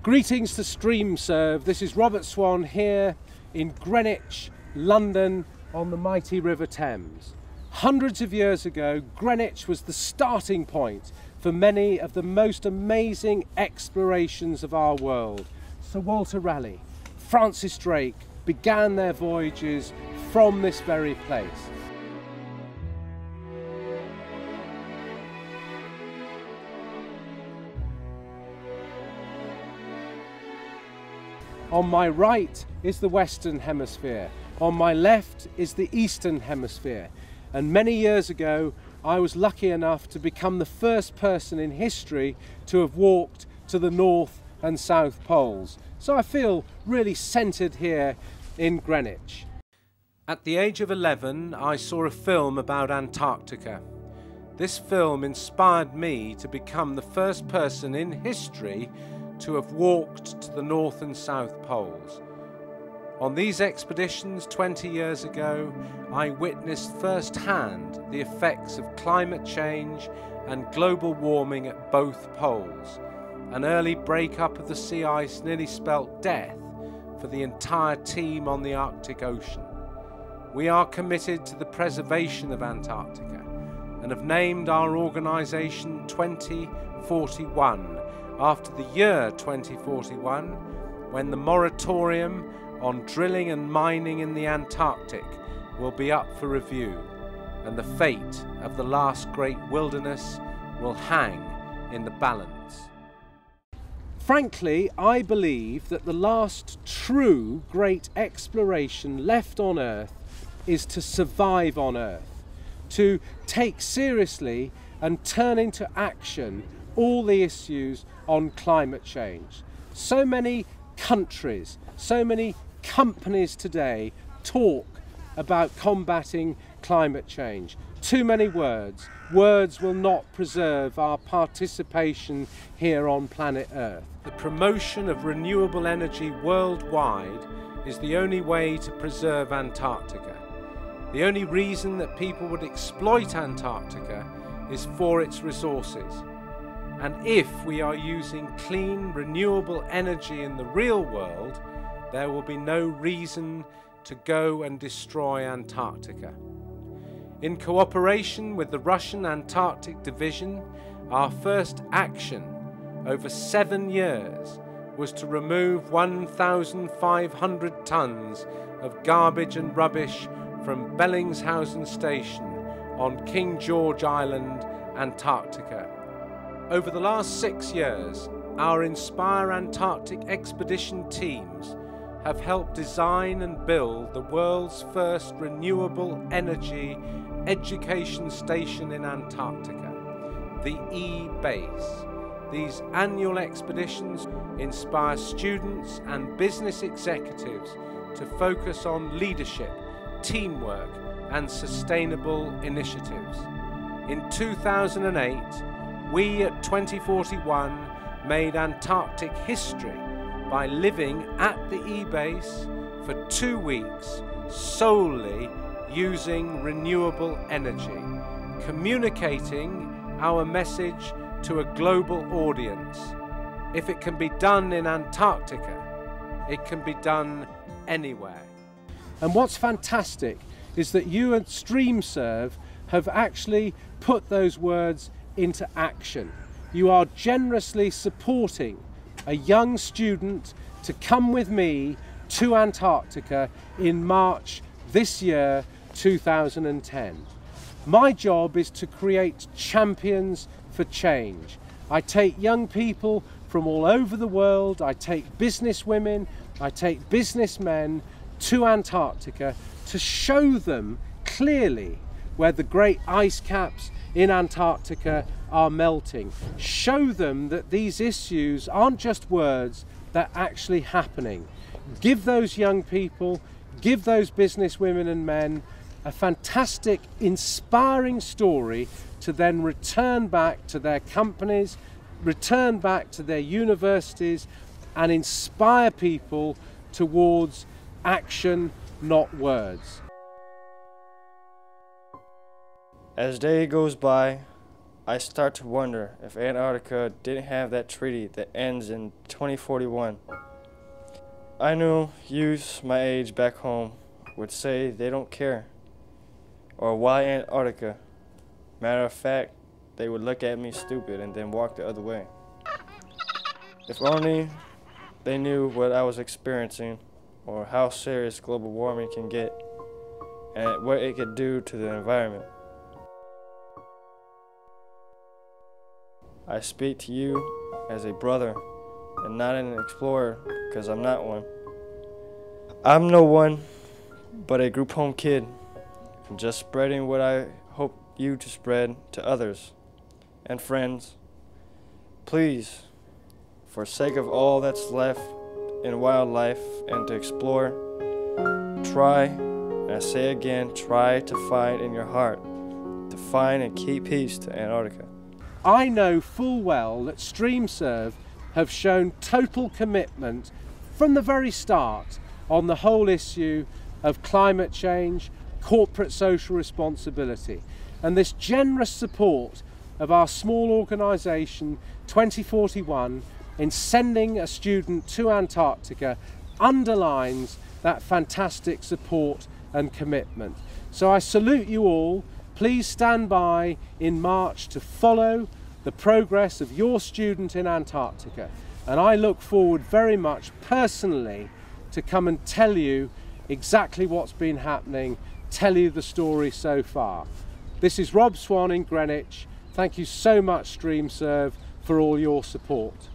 Greetings to StreamServe. This is Robert Swan here in Greenwich, London, on the mighty River Thames. Hundreds of years ago, Greenwich was the starting point for many of the most amazing explorations of our world. Sir Walter Raleigh, Francis Drake began their voyages from this very place. On my right is the Western Hemisphere, on my left is the Eastern Hemisphere, and many years ago I was lucky enough to become the first person in history to have walked to the North and South Poles. So I feel really centred here in Greenwich. At the age of 11, I saw a film about Antarctica. This film inspired me to become the first person in history to have walked to the North and South Poles. On these expeditions 20 years ago, I witnessed firsthand the effects of climate change and global warming at both poles. An early breakup of the sea ice nearly spelt death for the entire team on the Arctic Ocean. We are committed to the preservation of Antarctica and have named our organisation 2041 after the year 2041, when the moratorium on drilling and mining in the Antarctic will be up for review, and the fate of the last great wilderness will hang in the balance. Frankly, I believe that the last true great exploration left on Earth is to survive on Earth, to take seriously and turn into action all the issues on climate change. So many countries, so many companies today talk about combating climate change. Too many words. Words will not preserve our participation here on planet Earth. The promotion of renewable energy worldwide is the only way to preserve Antarctica. The only reason that people would exploit Antarctica is for its resources. And if we are using clean, renewable energy in the real world, there will be no reason to go and destroy Antarctica. In cooperation with the Russian Antarctic Division, our first action over 7 years was to remove 1,500 tons of garbage and rubbish from Bellingshausen Station on King George Island, Antarctica. Over the last 6 years, our Inspire Antarctic expedition teams have helped design and build the world's first renewable energy education station in Antarctica, the E-Base. These annual expeditions inspire students and business executives to focus on leadership, teamwork, and sustainable initiatives. In 2008, we at 2041 made Antarctic history by living at the E-Base for 2 weeks solely using renewable energy, communicating our message to a global audience. If it can be done in Antarctica, it can be done anywhere. And what's fantastic is that you at StreamServe have actually put those words into action. You are generously supporting a young student to come with me to Antarctica in March this year, 2010. My job is to create champions for change. I take young people from all over the world, I take business women, I take businessmen to Antarctica to show them clearly where the great ice caps in Antarctica are melting. Show them that these issues aren't just words, they're actually happening. Give those young people, give those business women and men a fantastic, inspiring story to then return back to their companies, return back to their universities, and inspire people towards action, not words. As day goes by, I start to wonder if Antarctica didn't have that treaty that ends in 2041. I know youths my age back home would say they don't care, or why Antarctica. Matter of fact, they would look at me stupid and then walk the other way. If only they knew what I was experiencing, or how serious global warming can get, and what it could do to the environment. I speak to you as a brother and not an explorer, because I'm not one. I'm no one but a group home kid, just spreading what I hope you to spread to others and friends. Please, for sake of all that's left in wildlife and to explore, try, and I say again, try to find in your heart, to find and keep peace to Antarctica. I know full well that StreamServe have shown total commitment from the very start on the whole issue of climate change, corporate social responsibility, and this generous support of our small organisation 2041 in sending a student to Antarctica underlines that fantastic support and commitment. So I salute you all. Please stand by in March to follow the progress of your student in Antarctica, and I look forward very much personally to come and tell you exactly what's been happening, tell you the story so far. This is Rob Swan in Greenwich. Thank you so much, StreamServe, for all your support.